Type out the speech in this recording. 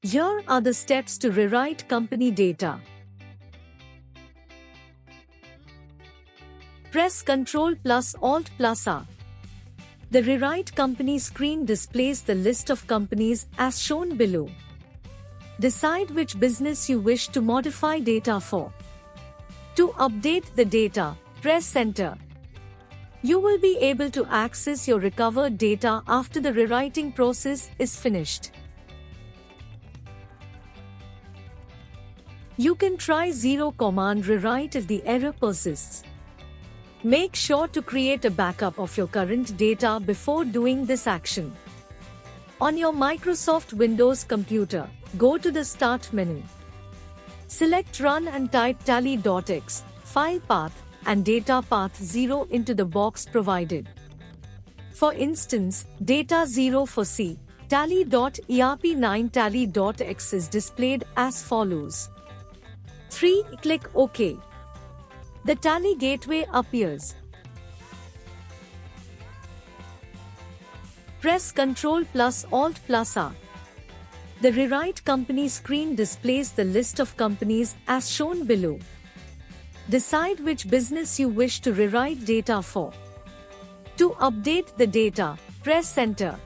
Here are the steps to rewrite company data. Press Ctrl plus Alt plus A. The Rewrite Company screen displays the list of companies as shown below. Decide which business you wish to modify data for. To update the data, press Enter. You will be able to access your recovered data after the rewriting process is finished. You can try Zero Command Rewrite if the error persists. Make sure to create a backup of your current data before doing this action. On your Microsoft Windows computer, go to the Start menu. Select Run and type tally.x, file path, and data path 0 into the box provided. For instance, data 0 for C, tally.erp9 tally.x is displayed as follows. 3. Click OK. The Tally gateway appears. Press Ctrl plus Alt plus A. The Rewrite Company screen displays the list of companies as shown below. Decide which business you wish to rewrite data for. To update the data, press Enter.